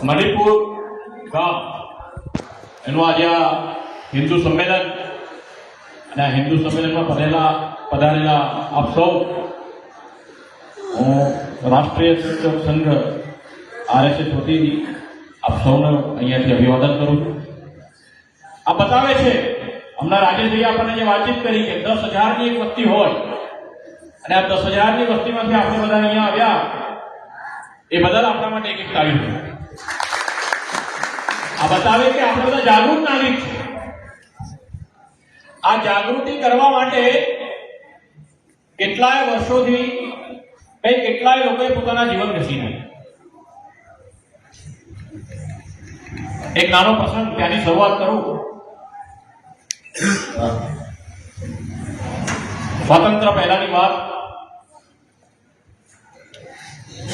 મણિપુર ગામ એનું આજે આ હિન્દુ સંમેલન અને આ હિન્દુ સંમેલનમાં પધારેલા આપ સૌ, હું રાષ્ટ્રીય શિક્ષક સંઘ RSS વતી આપ સૌને અહીંયાથી અભિવાદન કરું છું. આ બતાવે છે, હમણાં રાજેશભાઈ આપણને જે વાતચીત કરી કે 10,000ની એક વસ્તી હોય અને આ 10,000ની વસ્તીમાંથી આપણે બધા અહીંયા આવ્યા, એ બદલ આપણા માટે એક તારીખ છે. આ બતાવે કે આપણે બધા જાગૃત નાગરિક છે. આ જાગૃતિ કરવા માટે કેટલાય વર્ષોથી કેટલાય લોકોએ પોતાના જીવન ઘસી નાખ્યા. એક નાનો પ્રસંગ ત્યાંની શરૂઆત કરું. સ્વાતંત્ર્ય પહેલાની વાત,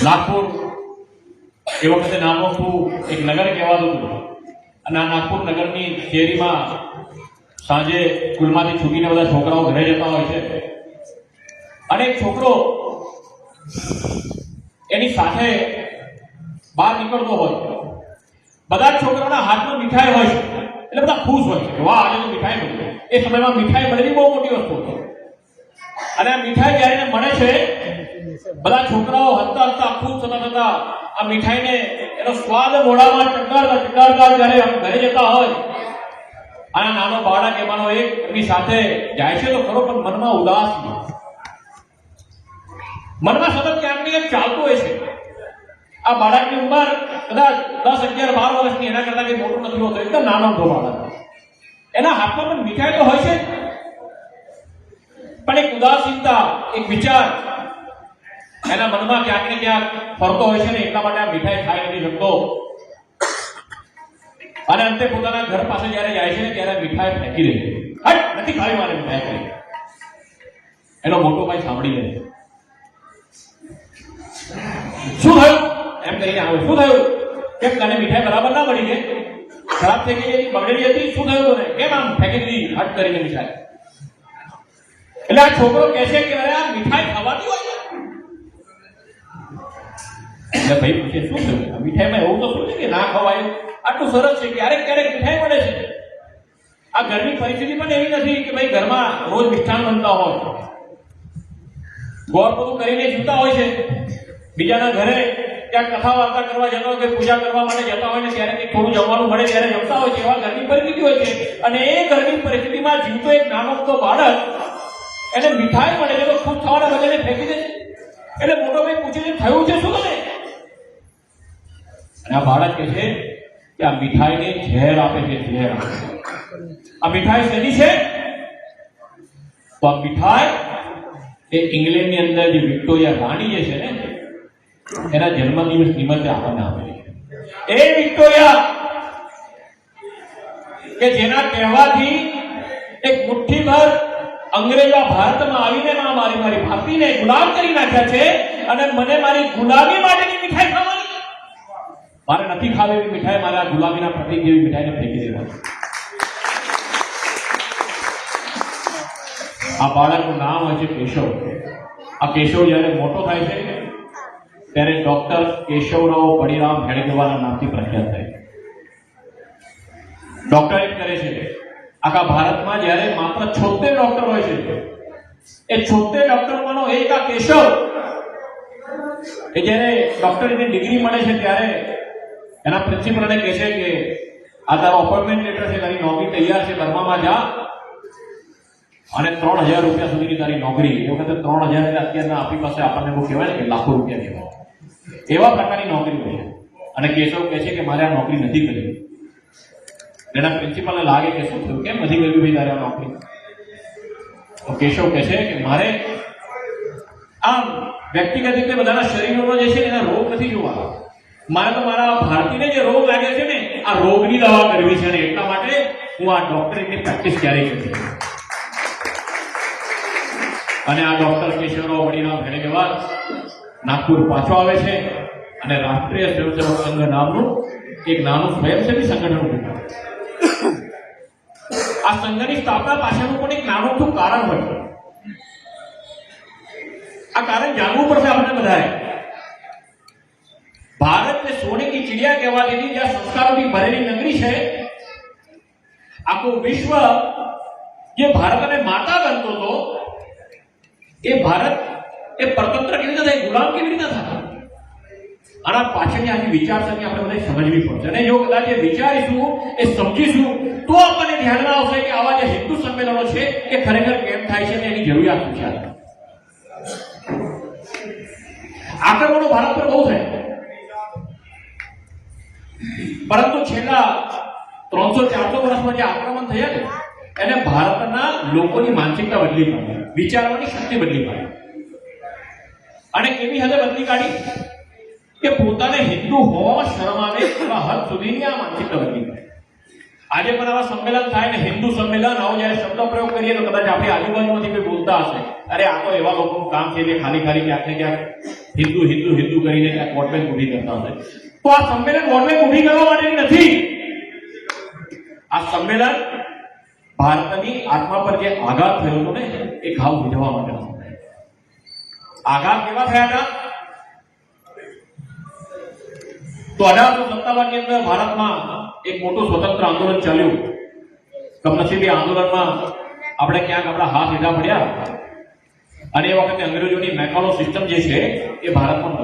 નાગપુર એ વખતે નાનું એક નગર કહેવાતું હતું અને આ નાગપુર નગરની શેરીમાં સાંજે સ્કૂલમાંથી છૂટીને બધા છોકરાઓ ઘરે જતા હોય છે અને એક છોકરો એની સાથે બહાર નીકળતો હોય. બધા જ છોકરાઓના હાથમાં મીઠાઈ હોય છે એટલે બધા ખુશ હોય છે, વાહ આજે તો મીઠાઈ મળી. એ સમયમાં મીઠાઈ મળેલી બહુ મોટી વસ્તુ હતી અને આ મીઠાઈ જ્યારે મળે છે, બધા છોકરાઓ હસતા હસતા ખુશ થતા થતા આ મીઠાઈને એનો સ્વાદ મોઢામાં ચટાડતા જ્યારે ઘરે જતા હોય અને નાનો બાળક એમાંનો એક એમની સાથે જાય છે તો ખરો, પણ મનમાં ઉદાસ, મનમાં સતત ક્યાંક ને ક્યાંક ચાલતું હોય છે. આ બાળકની ઉંમર કદાચ 10, 11, 12 વર્ષની, એના કરતા કઈ મોટું નથી હોતું, એકદમ નાનો હતો બાળક. એના હાથમાં પણ મીઠાઈ તો હોય છે, પણ એક ઉદાસીનતા, એક વિચાર એના મનમાં ક્યાંક ને ક્યાંક ફરતો હોય છે ને એટલા માટે આ મીઠાઈ ખાઈ નથી શકતો. અને અંતે પોતાના ઘર પાસે જયારે જાય છે ત્યારે મીઠાઈ ફેંકી દે છે. હટ, નથી ખાવી મારે મીઠાઈ ખાઈ. એનો મોટો ભાઈ સાંભળી લે છે. શું થયું એમ કરીને આવે. શું થયું? કેમ તને મીઠાઈ બરાબર ના મળી કે ખરાબ થઈ ગઈ હતી, બગડેલી હતી? શું થયું તને? કેમ આમ ફેંકી દીધી હટ કરીને મીઠાઈ? એટલે આ છોકરો કહે છે કે અરે આ મીઠાઈ ખાવાની હોય. એટલે ભાઈ પૂછે શું થયું? મીઠાઈમાં એવું તો શું છે કે ના ખવાય? આટલું સરસ છે, ક્યારેક ક્યારેક મીઠાઈ મળે છે. આ ઘરની પરિસ્થિતિ પણ એવી નથી કે ભાઈ ઘરમાં રોજ મિષ્ટાન બનતા હોય, ગોળ બધું કરીને જીવતા હોય છે. બીજાના ઘરે ક્યાંક કથા વાર્તા કરવા જતા હોય કે પૂજા કરવા માટે જતા હોય ને ત્યારે કંઈક થોડું જમવાનું મળે ત્યારે જમતા હોય છે. એવા ઘરની પરિસ્થિતિ હોય છે અને એ ઘરની પરિસ્થિતિમાં જીવતો એક નાનો બાળક, એને મીઠાઈ મળે છે તો ખુશ થવાના બદલે ફેંકી દે છે. એટલે મોટો ભાઈ પૂછે છે થયું છે શું તને? અને આ બાળક કહે છે કે આ મીઠાઈને ઝેર આપે છે, ઝેર આપે છે. આ મીઠાઈ શેની છે? તો આ મીઠાઈ એ ઇંગ્લેન્ડની અંદર જે વિક્ટોરિયા રાણી જે છે ને એના જન્મદિવસ નિમિત્તે આપણને આપે છે. એ વિક્ટોરિયા કે જેના કહેવાથી એક મુઠ્ઠીભર અંગ્રેજો ભારતમાં આવીને મારી ભાતીને ગુલામ કરી નાખ્યા છે અને મને મારી ગુલામી માટેની મીઠાઈ ખાવાની, મારે નથી ખાવી એવી મીઠાઈ, મારે આ ગુલામીના પ્રતીક જેવી મીઠાઈને ફેંકી દેવાની. આ બાળકનું નામ હોય છે કેશવ. આ કેશવ જ્યારે મોટો થાય છે ત્યારે ડોક્ટર કેશવરાવ બળીરામ હેડગેવારના નામથી પ્રખ્યાત થાય છે. ડોક્ટર એમ કરે છે આખા ભારતમાં જ્યારે માત્ર 76 ડોક્ટર હોય છે, એ 76 ડોક્ટરમાંનો એક આ કેશવ. એ જ્યારે ડોક્ટરની ડિગ્રી મળે છે ત્યારે એના પ્રિન્સિપલને કહે છે કે આ તારો અપોઇન્ટમેન્ટ લેટર છે, તારી નોકરી તૈયાર છે, બર્મામાં જા અને 3,000 રૂપિયા સુધીની તારી નોકરી. એ વખતે 3,000 એટલે અત્યારના આપણી પાસે આપણને એવું કહેવાય ને કે લાખો રૂપિયા કહેવાય, એવા પ્રકારની નોકરી હોય છે. અને કેશવ કહે છે કે મારે આ નોકરી નથી કરવી. એના પ્રિન્સિપલને લાગે કે શું થયું, કેમ નથી કરવી ભાઈ તારે આ નોકરી? તો કેશવ કહે છે કે મારે આમ વ્યક્તિગત રીતે બધાના શરીરોનો જે છે એના રોગ નથી જોવા, મારે તો મારા ભારતીયને જે રોગ લાગે છે ને આ રોગની દવા કરવી છે અને એટલા માટે હું આ ડોક્ટરની પ્રેક્ટિસ ક્યારેય નથી. અને આ ડોક્ટર કેશવરાવ બળીરામ હેડગેવાર નાગપુર પાછો આવે છે અને રાષ્ટ્રીય સ્વયંસેવક સંઘ નામનું એક નાનું સ્વયંસેવી સંગઠન ઉભું કરે. આ સંઘની સ્થાપના પાછળનું પણ એક નાનું કારણ હોય છે. આ कारण जानवू पड़े अपने बधाए। भारत में सोने की ઇન્ડિયા કહેવાતી હતી, જ્યાં સંસ્કારોથી ભરેલી નગરી છે. આખું વિશ્વ જે ભારતને માતા ગણતો હતો, એ ભારત એ પરતંત્ર કેવી રીતે થાય, ગુલામ કેવી રીતે થાય? આના પાછળની આખી વિચારસરણી આપણે બધાએ સમજવી પડશે. અને જો કદાચ એ વિચારીશું, એ સમજીશું, તો આપણને ધ્યાનમાં આવશે કે આવા જે હિન્દુ સંમેલનો છે એ ખરેખર કેમ થાય છે ને એની જરૂરિયાત શું છે. આક્રમણો ભારત પર બહુ થાય, પરંતુ છેલ્લા 300-400 વર્ષમાં જે આક્રમણ થયા છે એને ભારતના લોકોની માનસિકતા બદલી પાડી, વિચારવાની શક્તિ બદલી પાડી. અને કેવી હદે બદલી કાઢી કે પોતાને હિન્દુ હોવામાં શરમ આવે એવા હદ સુધીની આ માનસિકતા બદલી પાડી. આજે પણ આવા સંમેલન થાય ને હિન્દુ સંમેલન આવો જ્યારે શબ્દ પ્રયોગ કરીએ તો કદાચ આપણી આજુબાજુમાંથી કોઈ બોલતા હશે, અરે આ તો એવા લોકોનું કામ છે જે ખાલી ક્યાંક ને ક્યાંક હિન્દુ હિન્દુ હિન્દુ કરીને ક્યાંક વોટ બેંક ઊભી કરતા હશે. તો આ સંમેલન વોટ બેંક ઊભી કરવા માટેની નથી. આ સંમેલન ભારતની આત્મા પર જે આઘાત થયો હતો ને એ ઘાવ વિધવા માટે. આઘાત કેવા થયા હતા? તો 1857 ની અંદર ભારતમાં એક મોટું સ્વતંત્ર આંદોલન ચાલ્યું. કમનસીબે આંદોલનમાં આપણે ક્યાંક આપણા હાથ સીધા પડ્યા અને એ વખતે અંગ્રેજોની મેકાલો સિસ્ટમ જે છે એ ભારતમાં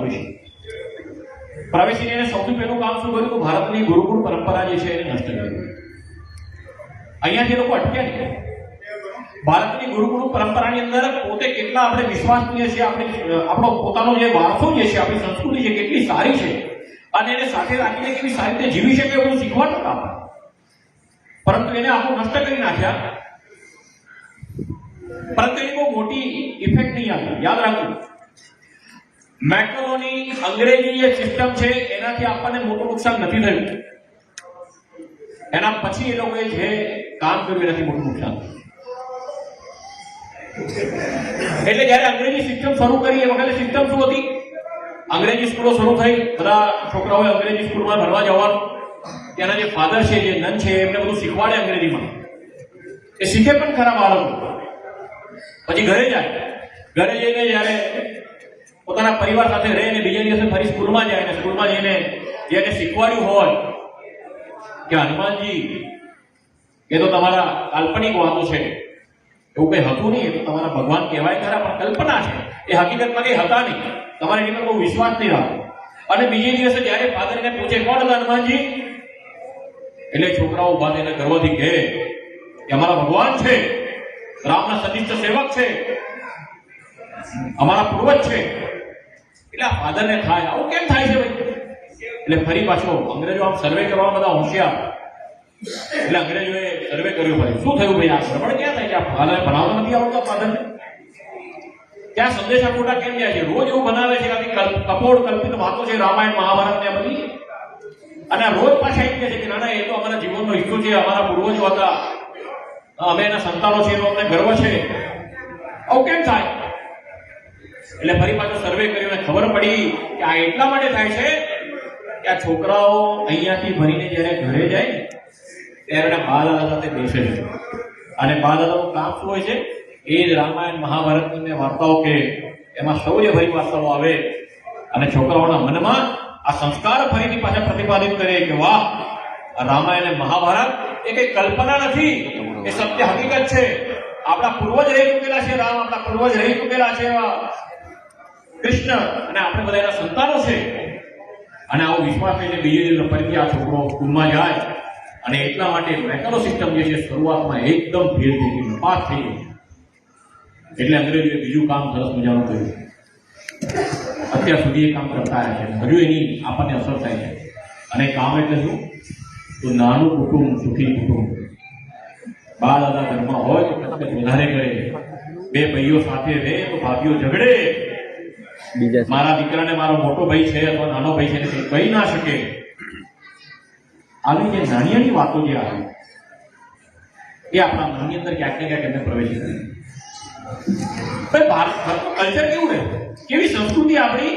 પ્રવેશીને એને સૌથી પહેલું કામ શું કર્યું? ભારતની ગુરુકુળ પરંપરા જે છે એને નષ્ટ કરી. અહીંયાથી લોકો અટક્યા નહીં. ભારતની ગુરુકુળ પરંપરાની અંદર પોતે કેટલા આપણે વિશ્વાસનીય છે, આપણો પોતાનો જે વારસો જે છે, આપણી સંસ્કૃતિ છે કેટલી સારી છે અને એને સાથે રાખીને કેવી સારી રીતે જીવી શકે એવું શીખવાડતા હતા. પરંતુ એને આખું નષ્ટ કરી નાખ્યા. પરંતુ એની બહુ મોટી ઇફેક્ટ નહીં આવી. યાદ રાખવું, મેકલોની અંગ્રેજી જે સિસ્ટમ છે એનાથી આપણને મોટું નુકસાન નથી થયું. એના પછી એ લોકોએ જે કામ કર્યું એનાથી મોટું નુકસાન. એટલે જયારે અંગ્રેજી સિસ્ટમ શરૂ કરી એ વખતે સિસ્ટમ શું હતી? અંગ્રેજી સ્કૂલો શરૂ થઈ, બધા છોકરાઓએ અંગ્રેજી સ્કૂલમાં ભણવા જવાનું. ત્યાંના જે ફાધર છે, જે નન છે, એમને બધું શીખવાડે અંગ્રેજીમાં. એ શીખે પણ ખરા બાળકો. પછી ઘરે જાય, ઘરે જઈને જયારે પોતાના પરિવાર સાથે રહે ને બીજા દિવસે ફરી સ્કૂલમાં જાય ને સ્કૂલમાં જઈને જેને શીખવાડ્યું હોય કે હનુમાનજી એ તો તમારા કાલ્પનિક વાતો છે, એવું કઈ હતું નહીં, એ તો તમારા ભગવાન કહેવાય ખરા પણ કલ્પના છે, એ હકીકતમાં કઈ હતા નહીં, તમારે એની પર બહુ વિશ્વાસ નહીં રાખો. અને બીજે દિવસે જયારે ફાધર એને પૂછે કોણ હતા હનુમાનજી, એટલે છોકરાઓ ઉભા થઈને ગર્વથી કહે કે અમારા ભગવાન છે, રામના સદિષ્ટ સેવક છે, અમારા પૂર્વજ છે. એટલે આ ફાધરને થાય આવું કેમ થાય છે ભાઈ? એટલે ફરી પાછો અંગ્રેજો આમ સર્વે કરવા બધા હોશિયાર, એટલે અંગ્રેજોએ સર્વે કર્યું. ભાઈ શું થયું ભાઈ? આ શ્રવણ ક્યાં થાય કે આ ફાધર ભણાવતો નથી આવડતો ફાધરને? ત્યાં સંદેશા ખોટા કેમ જાય છે? રોજ એવું બનાવે છે કપોળ કલ્પિત વાતો છે, રામાયણ મહાભારત ને બધી, અને રોજ પાછા એમ કહે છે કે ના ના એ તો અમારા જીવનનો હિસ્સો છે, અમારા પૂર્વજો હતા, અમે એના સંતાનો છે, એનો અમને ગર્વ છે. આવું કેમ થાય? એટલે ફરી પાછો સર્વે કર્યો અને ખબર પડી કે આ એટલા માટે થાય છે કે આ છોકરાઓ અહીંયાથી ભણીને જયારે ઘરે જાય ત્યારે બા દાદા સાથે બેસે છે, અને બા દાદાનું કામ શું હોય છે? એ જ રામાયણ મહાભારતની વાર્તાઓ કે એમાં શૌર્યભરી વાર્તાઓ આવે અને છોકરાઓના મનમાં આ સંસ્કાર ફરીથી પાછા પ્રતિપાદિત કરે કે વાહ, રામાયણ અને મહાભારત એ કઈ કલ્પના નથી, એ સત્ય હકીકત છે. આપણા પૂર્વજ રહી ચૂકેલા છે, રામ આપણા પૂર્વજ રહી ચૂકેલા છે, કૃષ્ણ, અને આપણે બધા એના સંતાનો છે. અને આવો વિશ્વાસ લઈને બીજે દિવસે ફરીથી આ છોકરો સ્કૂલમાં જાય. અને એટલા માટે મેકલો સિસ્ટમ જે છે શરૂઆતમાં એકદમ ભેદ થઈ ગઈ, નપાસ થઈ ગઈ. એટલે અંગ્રેજોએ બીજું કામ સરસ મજાનું કર્યું. અત્યાર સુધી એ કામ કરતા આવ્યા છે, હજુ એની આપણને અસર થાય છે. અને કામ એટલે શું? તો નાનું કુટુંબ સુખી કુટુંબ. બા દાદા ઘરમાં હોય તો કદાચ વધારે કરે, બે ભાઈઓ સાથે રહે તો ભાભીઓ ઝઘડે, મારા દીકરાને મારો મોટો ભાઈ છે અથવા નાનો ભાઈ છે તે કહી ના શકે. આવી જે નાની વાતો જે આવી એ આપણા મનની અંદર ક્યાંક ને ક્યાંક એમને પ્રવેશી કરી. ભારત કલ્ચર કેવું રહે, કેવી સંસ્કૃતિ આપણી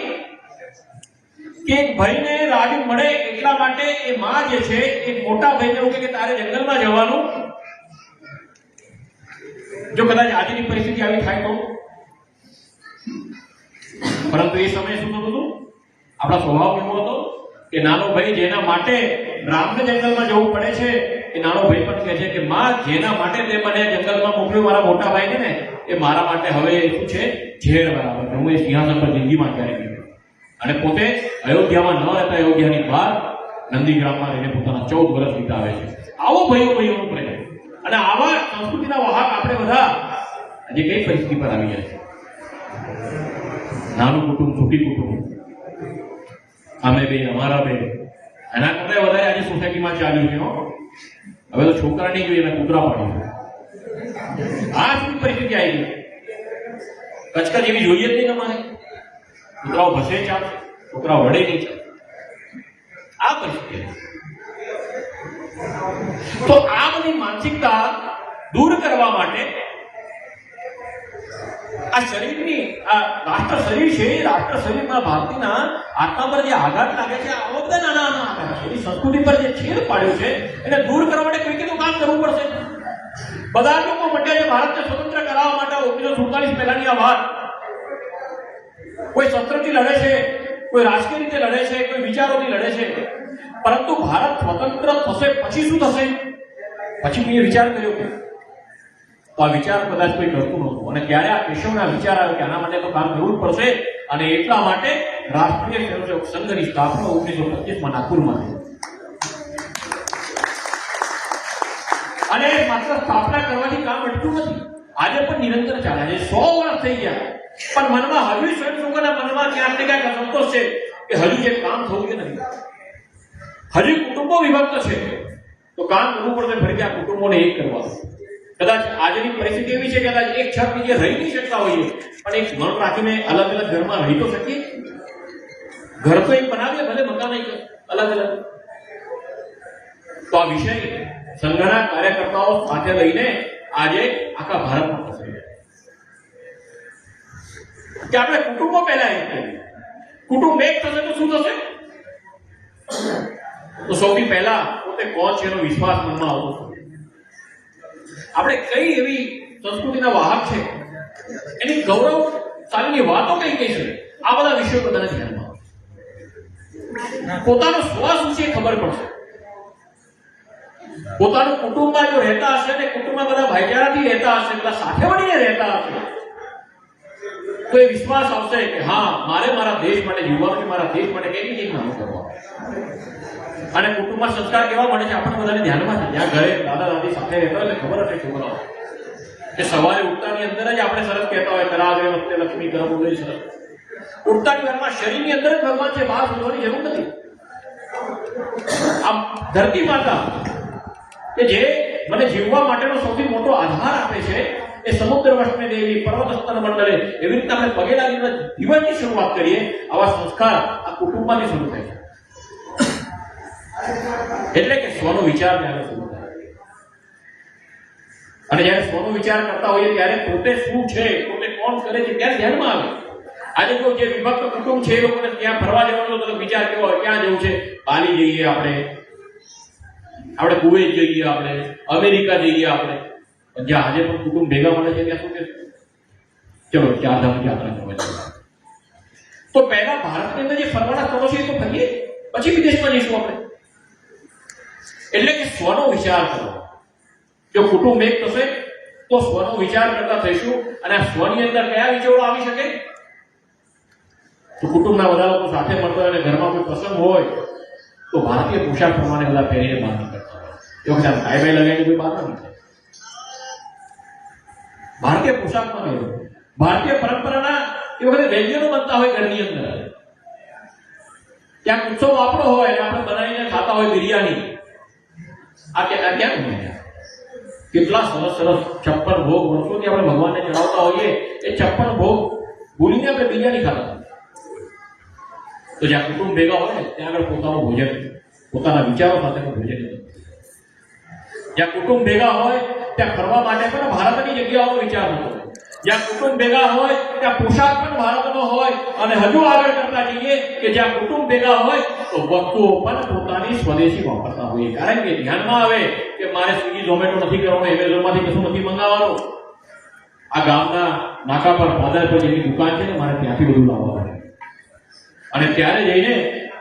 કે એક ભાઈને રાજ મળે એટલા માટે એ માં જે છે એ મોટા ભાઈને એવું કે તારે જંગલમાં જવાનું. જો કદાચ આજની પરિસ્થિતિ આવી થાય તો, પરંતુ એ સમયે શું થતું હતું? આપણા સ્વભાવ કેવો હતો કે નાનો ભાઈ જેના માટે રામને જંગલમાં જવું પડે છે, એ નાનો ભાઈ પણ કહે છે કે માં, જેના માટે તે મને જંગલમાં મોકલ્યો મારા મોટા ભાઈને ને, એ મારા માટે હવે શું છે, ઝેર બરાબર. હું એ સિંહાસન પર જિંદગીમાં ક્યારેય નહીં. અને પોતે અયોધ્યામાં ન રહેતા અયોધ્યાની બહાર નંદીગ્રામમાં રહીને પોતાના 14 વર્ષ વિતાવે છે. આવો ભાઈઓનું પ્રેમ અને આવા સંસ્કૃતિના વાહક આપણે બધા આજે કઈ પરિસ્થિતિ પર આવી જાય છે. નાનું કુટુંબ, છૂટી કુટુંબ, અમે બે, અમારા બે, એના કરતા વધારે આજે સોસાયટીમાં ચાલ્યું છે. હવે તો છોકરા નહીં જોઈએ, કૂતરા પાડી. આ શું પરિસ્થિતિ આવી ગઈ? કચકચ એવી જોઈએ જ નહીં તમારે. કૂતરાઓ ભસે ચાલે, છોકરાઓ વડે નહીં ચાલે. આ પરિસ્થિતિ. તો આ બધી માનસિકતા દૂર કરવા માટે આ શરીરની, આ રાષ્ટ્ર શરીર છે, રાષ્ટ્ર શરીરમાં ભારતીના આત્મા પર જે આઘાત લાગે છે, આ બધા નાના નાના આઘાત છે. એની સંસ્કૃતિ પર જે છેદ પાડ્યો છે એને દૂર કરવા માટે કોઈ તો કામ કરવું પડશે. બધા લોકો મંડ્યા છે ભારતને સ્વતંત્ર કરાવવા માટે. 1947 પહેલાની આ વાત. કોઈ શસ્ત્રથી લડે છે, કોઈ રાજકીય રીતે લડે છે, કોઈ વિચારોથી લડે છે. પરંતુ ભારત સ્વતંત્ર થશે પછી શું થશે? પછી મેં વિચાર કર્યો કે તો આ વિચાર કદાચ કોઈ કરતું નહોતું. અને ત્યારે આ કેશવના વિચાર આવ્યો કે આના માટે તો કામ કરવું જ પડશે. અને એટલા માટે રાષ્ટ્રીય સ્વયંસેવક સંઘની સ્થાપના 1925માં નાગપુરમાં થઈ. અને માત્ર સ્થાપના કરવાથી કામ અટક્યું નથી. આજે પણ નિરંતર ચાલે છે. 100 વર્ષ થઈ ગયા, પણ મનમાં હજુ સ્વયંસેવકોના મનમાં ક્યાંક ને ક્યાંક અસંતોષ છે કે હજુ જે કામ થવું કે નથી. હજુ કુટુંબો વિભક્ત છે, તો કામ કરવું પડશે ફરીથી આ કુટુંબોને એક કરવા. કદાચ આજની પરિસ્થિતિ એવી છે કે કદાચ એક છત નીચે રહી નહીં શકતા હોઈએ, પણ એક મન રાખીને અલગ અલગ ઘરમાં રહી તો શકીએ. ઘર તો એક બનાવીએ, ભલે મકાન અલગ અલગ. તો આ વિષય સંઘના કાર્યકર્તાઓ સાથે લઈને આજે આખા ભારતમાં પસરી કે આપણે કુટુંબો પહેલા એક કરીએ. કુટુંબ એક થશે તો શું થશે? તો સૌથી પહેલા પોતે કોણ છે એનો વિશ્વાસ મનમાં આવતો. આપણે કઈ એવી સંસ્કૃતિના વાહક છે, એની ગૌરવશાળીની વાતો કઈ કઈ છે, આ બધા વિષયો બધાને ધ્યાનમાં આવે. પોતાનો સ્વ શું છે ખબર પડશે. પોતાનું કુટુંબમાં જો રહેતા હશે ને કુટુંબમાં બધા ભાઈચારાથી રહેતા હશે, બધા સાથે મળીને રહેતા હશે, તો એ વિશ્વાસ આવશે કે હા, મારે મારા દેશ માટે જીવવાનું છે, મારા દેશ માટે કઈ કઈ કામ કરવા. અને કુટુંબમાં સંસ્કાર કેવા મળે છે આપણને બધાને ધ્યાનમાં છે. જ્યાં ઘરે દાદા દાદી સાથે રહેતા હોય એટલે ખબર હશે છોકરાઓ કે સવારે ઉઠતાની અંદર જ આપણે સરસ કહેતા હોય, કરાવે વખતે લક્ષ્મી કરમ ઉદય સરસ. ઉઠતાની વારમાં શરીરની અંદર જ ભગવાન છે, બહાર શોધવાની જરૂર નથી. આ ધરતી માતા કે જે મને જીવવા માટેનો સૌથી મોટો આધાર આપે છે, એ સમુદ્ર વષ્ણે દેવી, પર્વત સ્તન મંડળે, એવી રીતે આપણે પગે લાગીને જીવનની શરૂઆત કરીએ. આવા સંસ્કાર આ કુટુંબમાંથી શરૂ થાય છે. એટલે કે સ્વનો વિચાર ત્યારે શરૂ થાય. અને જ્યારે સ્વનો વિચાર કરતા હોઈએ ત્યારે પોતે શું છે, પોતે કોણ કરે છે, ત્યારે ધ્યાનમાં આવે. આજે તો જે વિભક્ત કુટુંબ છે એ લોકોને ત્યાં ફરવા જવાનો તો વિચાર કેવો હોય, ક્યાં જવું છે? બાલી જઈએ આપણે કુવૈત જઈએ, આપણે અમેરિકા જઈએ. આપણે જ્યાં આજે પણ કુટુંબ ભેગા મળે છે ત્યાં શું કે ચલો 4 ધામ યાત્રા કરવા જઈએ. તો પહેલા ભારતની અંદર જે ફરવાના સ્થળો છે એ તો ફરીએ, પછી વિદેશમાં જઈશું આપણે. એટલે કે સ્વનો વિચાર કરો. જો કુટુંબ એક થશે તો સ્વનો વિચાર કરતા થઈશું. અને આ સ્વની અંદર કયા વિચારો આવી શકે? તો કુટુંબના બધા લોકો સાથે મળતા હોય અને ઘરમાં કોઈ પ્રસંગ હોય તો ભારતીય પોશાક પ્રમાણે બધા પહેરીને બહાર નીકળતા હોય. એ વખતે ટાઈ બાઈ લગાવીને કોઈ બહાર ના નીકળે. ભારતીય પોશાકમાં નહીં. ભારતીય પરંપરાના એ વખતે વ્યંજનો બનતા હોય ઘરની અંદર. ત્યાં ઉત્સવ આપણો હોય અને આપણે બનાવીને ખાતા હોય બિરયાની. આ કેમ કેટલા સરસ સરસ 56 ભોગ વર્ષોથી આપણે ભગવાનને ચડાવતા હોઈએ, એ 56 ભોગ ભૂલીને આપણે બિરયાની ખાતા. તો જ્યાં કુટુંબ ભેગા હોય ને ત્યાં આગળ પોતાનું ભોજન, પોતાના વિચારો સાથેનું ભોજન. જ્યાં કુટુંબ ભેગા હોય ત્યાં ફરવા માટે પણ ભારતની જગ્યાઓનો વિચાર થતો હોય. જ્યાં કુટુંબ ભેગા હોય ત્યાં પોશાક પણ ભારતનો હોય. અને હજુ આગળ કરતા જઈએ કે જ્યાં કુટુંબ ભેગા હોય તો વસ્તુઓ પણ પોતાની સ્વદેશી વાપરતા હોઈએ. કારણ કે ધ્યાનમાં આવે કે મારે સ્વિગી ઝોમેટો નથી કરવાનું, એમેઝોનમાંથી કશું નથી મંગાવવાનું. આ ગામના નાકા પર પાદર પર જેની દુકાન છે ને, મારે ત્યાંથી બધું લાવવાનું. અને ત્યારે જઈને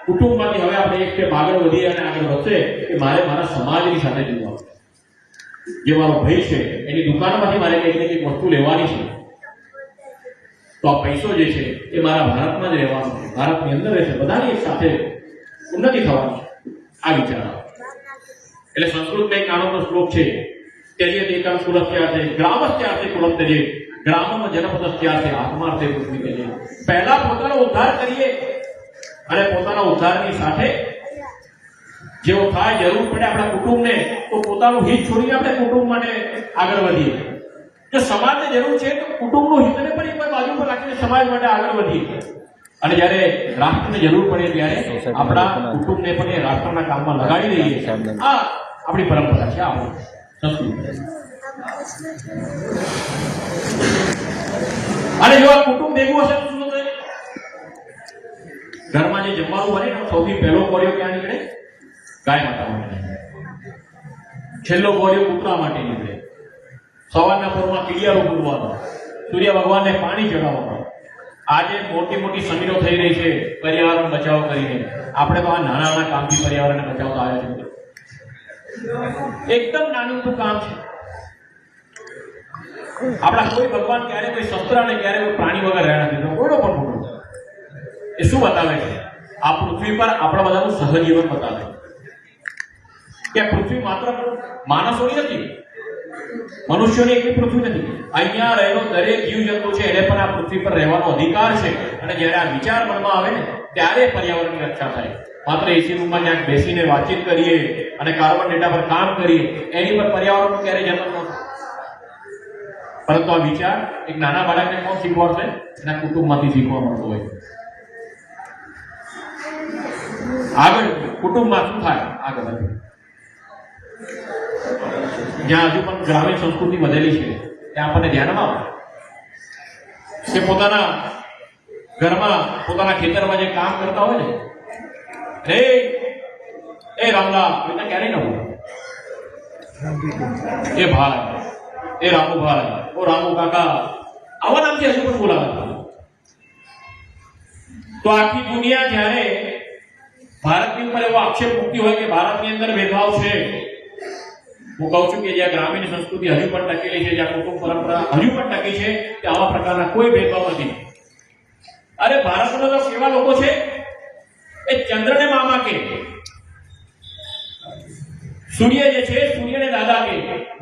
કુટુંબમાંથી હવે આપણે એક સ્ટેપ આગળ વધીએ અને આગળ વધશે કે મારે મારા સમાજની સાથે જીવવાનું. જે મારો ભાઈ છે એની દુકાનમાંથી મારે કંઈક ને કંઈક વસ્તુ લેવાની છે, તો આ પૈસો જે છે એ મારા ભારતમાં જ રહેવાનો છે, ભારતની અંદર રહેશે, બધાની એક સાથે ઉન્નતિ થવાની છે. આ વિચાર એટલે સંસ્કૃતમાં એક નાનો શ્લોક છે, त्यजेत एकं कुलस्यार्थे ग्रामस्यार्थे कुलं त्यजेत ग्रामમાં જનપદસ્યાર્थे આત્માર્થે પૃથ્વી त्यजेत. પહેલા પોતાનો ઉદ્ધાર કરીએ અને પોતાના ઉદ્ધારની સાથે જેવો થાય જરૂર પડે આપણા કુટુંબને, તો પોતાનું હિત છોડીને આપણે કુટુંબ માટે આગળ વધીએ. જો સમાજને જરૂર છે તો કુટુંબનું હિતને પણ એક બાજુ પર રાખીને સમાજ માટે આગળ વધીએ. અને જ્યારે રાષ્ટ્રને જરૂર પડે ત્યારે આપણા કુટુંબને પણ એ રાષ્ટ્રના કામમાં લગાડી દઈએ. આ આપણી પરંપરા છે, આપણી સંસ્કૃતિ. અને જો આ કુટુંબ ભેગું હશે તો શું થશે? ઘરમાં જે જમવાનું બને ને સૌથી પહેલો કોરિયો ક્યાં નીકળે? ગાય માતા માટે. છેલ્લો કોરિયો કૂતરા માટે નીકળે. સવારના પોરમાં કીડિયારો પૂરવાનો, સૂર્ય ભગવાનને પાણી ચડાવવાનું. આજે મોટી મોટી સમીરો થઈ રહી છે પર્યાવરણ બચાવ કરીને. આપણે તો આ નાના નાના કામથી પર્યાવરણને બચાવતા આવ્યા છે. એકદમ નાનું કામ છે. આપણા કોઈ ભગવાન ક્યારે કોઈ શસ્ત્ર અને ક્યારે કોઈ પ્રાણી વગર રહ્યા નથી. કોઈનો પણ મોટો એ શું બતાવે છે? આ પૃથ્વી પર આપણા બધાનું સહજીવન બતાવે કે પૃથ્વી માત્ર માણસોની નથી, મનુષ્યોની એકલી પૃથ્વી નથી. અહીંયા રહેલો દરેક જીવજંતુ છે એને પણ આ પૃથ્વી પર રહેવાનો અધિકાર છે. અને જ્યારે આ વિચાર મનમાં આવે ને ત્યારે પર્યાવરણની રક્ષા થાય. માત્ર એસી રૂમમાં ક્યાંક બેસીને વાતચીત કરીએ અને કાર્બન ડેટા પર કામ કરીએ એની પર પર્યાવરણનો ક્યારેય જન્મ ન થાય. પરંતુ આ વિચાર એક નાના બાળકને કોણ શીખવાડશે? એના કુટુંબમાંથી શીખવા મળતો હોય. આગળ કુટુંબમાં શું થાય? આગળ વધે. જ્યાં હજુ પણ ગ્રામીણ સંસ્કૃતિ વધેલી છે ત્યાં આપણને ધ્યાનમાં આવે કે પોતાના ઘરમાં પોતાના ખેતરમાં જે કામ કરતા હોય ને, એ રામલા બેટા ક્યારે ન બોલે, એ ભાઈ, એ રામુ ભાઈ, ઓ રામુ કાકા, આવા નામથી હજુ પણ બોલાવે. તો આખી દુનિયા જ્યારે ભારતની ઉપર એવો આક્ષેપ મૂકતી હોય કે ભારતની અંદર ભેદભાવ છે, હું કહું છું કે જ્યાં ગ્રામીણ સંસ્કૃતિ હજુ પણ ટકેલી છે, જ્યાં કુટુંબ પરંપરા હજુ પણ ટકી છે, કે આવા પ્રકારના કોઈ ભેદભાવ નથી. અરે ભારતમાં તો કેવા લોકો છે, એ ચંદ્રને મામા કે, સૂર્ય જે છે સૂર્યને દાદા કે,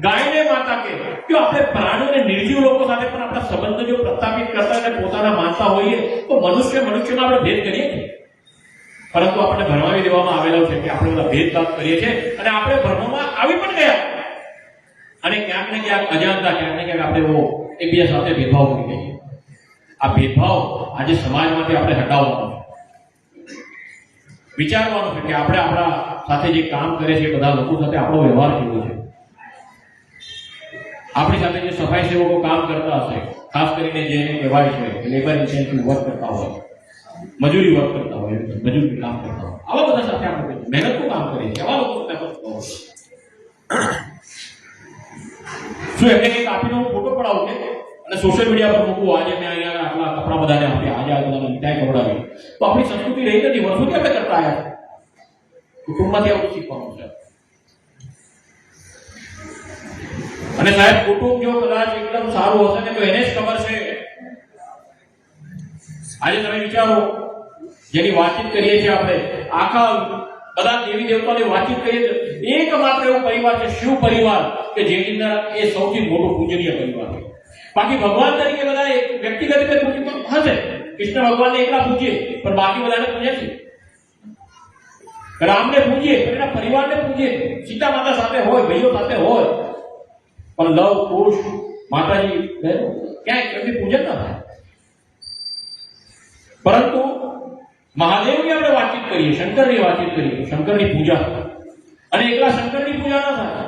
ગાયને માતા કે. જો આપણે પ્રાણીઓ અને નિર્જીવ લોકો સાથે પણ આપણા સંબંધો જો પ્રસ્થાપિત કરતા અને પોતાના માનતા હોઈએ તો મનુષ્યમાં આપણે ભેદ કરીએ છીએ. પરંતુ આપણને ભરમાવી દેવામાં આવેલો છે કે આપણે બધા ભેદભાવ કરીએ છીએ અને આપણે ભરમમાં આવી પણ ગયા. અને ક્યાંક ને ક્યાંક અજાણતા ક્યાંક ને ક્યાંક આપણે એકબીજા સાથે ભેદભાવ કરી દઈએ. આ ભેદભાવ આજે સમાજમાંથી આપણે હટાવવાનો છે. વિચારવાનું છે કે આપણે આપણા સાથે જે કામ કરે છે બધા લોકો સાથે આપણો વ્યવહાર કેવો છે. આપણી સાથે જે સફાઈ સેવકો કામ કરતા હશે, ખાસ કરીને જેને કહેવાય છે લેબર ઇન્ટેન્સિવ વર્ક કરતા હોય, મજૂરી વર્ક કરતા હોય, મજૂરી કામ કરતા હોય, આવા બધા સાથે આપણે મહેનતનું કામ કરીએ છીએ. આવા લોકો સાથે શું એમને કંઈક આપીને હું ફોટો પડાવું કે અને સોશિયલ મીડિયા પર મૂકવું, આજે મેં અહીંયા આટલા કપડા બધાને આપ્યા, આજે આ બધાને મીઠાઈ ખવડાવી, તો આપણી સંસ્કૃતિ રહી નથી. વર્ષોથી આપણે કરતા આવ્યા. કુટુંબમાંથી આવું શીખવાનું છે. અને સાહેબ કુટુંબ જો કદાચ એકદમ સારું હશે ને તો એને જ ખબર છે. આજે તમે વિચારો, જેની વાતચીત કરીએ છીએ આપણે, આખા બધા દેવી દેવતાની વાતચીત કરીએ, એકમાત્ર એવો પરિવાર છે શિવ પરિવાર કે જેની અંદર એ સૌથી મોટો પૂજનીય પરિવાર છે. બાકી ભગવાન તરીકે બધા વ્યક્તિગત રીતે પૂજ્ય હશે. કૃષ્ણ ભગવાનને એકલા પૂજીએ પણ બાકી બધાને પૂજે છે. રામને પૂજીએ પણ એના પરિવારને પૂજીએ. સીતા માતા સાથે હોય, ભાઈઓ સાથે હોય, પણ લવ કુશ માતાજી ક્યાંય એમની પૂજન ન થાય. પરંતુ મહાદેવની આપણે વાતચીત કરીએ, શંકરની વાતચીત કરીએ, શંકરની પૂજા, અને એકલા શંકરની પૂજા ન થાય,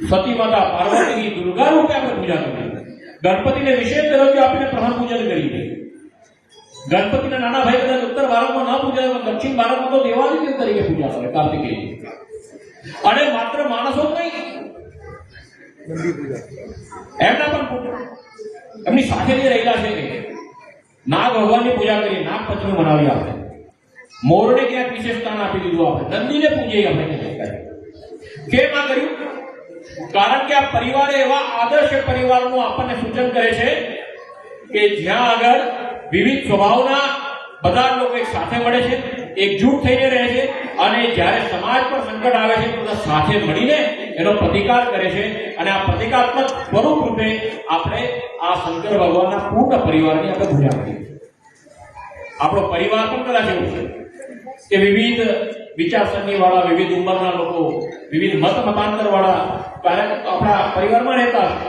સતી માતા પાર્વતીની દુર્ગા રૂપે આપણે પૂજા કરીએ. ગણપતિને વિશેષ દરજ્જો આપીને પ્રધાન પૂજન કરીએ. ગણપતિના નાના ભાઈ કદાચ ઉત્તર ભારતમાં ન પૂજાય પણ દક્ષિણ ભારતમાં તો દેવાદી દેવ તરીકે પૂજા કરે, કાર્તિકેય. અને માત્ર માણસો જ નહીં, એમના પણ એમની સાથે જે રહેલા છે નાગ ભગવાનની પૂજા કરીએ, નાગ પંચમી મનાવી આપણે. મોરને ક્યાંક વિશેષ સ્થાન આપી દીધું, આપણે નંદીને પૂજીએ આપણે કહી શકાય. કેમ આ કર્યું? કારણ કે આ પરિવારે એવા આદર્શ પરિવારનું આપણને સૂચન કરે છે કે જ્યાં આગળ વિવિધ સ્વભાવના બધા લોકો એક સાથે મળે છે, એકજૂટ થઈને રહે છે, અને જ્યારે સમાજ પર સંકટ આવે છે તો બધા સાથે મળીને એનો પ્રતિકાર કરે છે. અને આ પ્રતિકાત્મક સ્વરૂપ રૂપે આપણે આ શંકર ભગવાનના પૂર્ણ પરિવારની આપણે પૂજા કરીએ. આપણો પરિવાર પણ કદાચ એવું છે કે વિવિધ વિચારસરણી વાળા, વિવિધ ઉંમરના લોકો, વિવિધ મતાંતર વાળા આપણા પરિવારમાં રહેતા છે,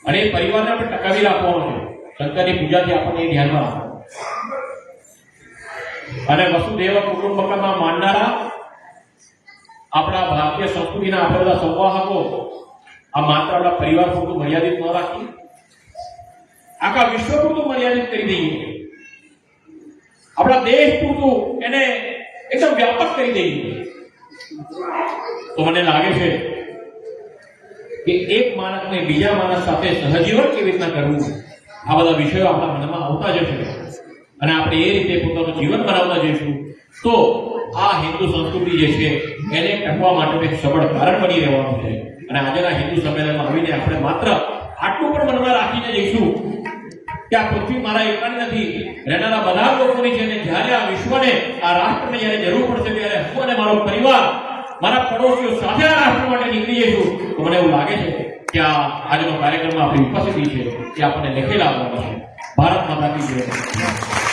અને એ પરિવારને આપણે ટકાવી રાખવાનો છે. શંકરની પૂજાથી આપણને એ ધ્યાનમાં રાખવાનું. અને વસુદેવ કુટુંબકમમાં માનનારા આપણા ભારતીય સંસ્કૃતિના આપણે બધા સંવાહકો આ માત્ર આપણા પરિવાર પૂરતું મર્યાદિત ન રાખી આખા વિશ્વ પૂરતું મર્યાદિત કરી દઈએ, આપણા દેશ પૂરતું એને એકદમ વ્યાપક કરી દઈએ, તો મને લાગે છે કે એક માણસને બીજા માણસ સાથે સહજીવન કેવી રીતના કરવું, આ બધા વિષયો આપણા મનમાં આવતા જશે, અને આપણે એ રીતે પોતાનું જીવન બનાવતા જઈશું તો આ હિન્દુ સંસ્કૃતિ જે છે એને ટકવા માટે એક સબળ કારણ બની રહેવાનું છે. અને આજના હિન્દુ સંમેલનમાં આવીને આપણે માત્ર આટલું પણ મનમાં રાખીને જઈશું કે આ પૃથ્વી મારા એકલાની નથી, રહેનારા બધા લોકોની છે, અને જ્યારે આ વિશ્વને, આ રાષ્ટ્રને જ્યારે જરૂર પડશે ત્યારે હું અને મારો પરિવાર, મારા પડોશીઓ સાથે આ રાષ્ટ્ર માટે નીકળી જઈશું. તો મને એવું લાગે છે કે આ આજનો કાર્યક્રમમાં આપણી ઉપસ્થિતિ છે એ આપણને લેખેલા આવવાનો છે. ભારત માતા કી જય.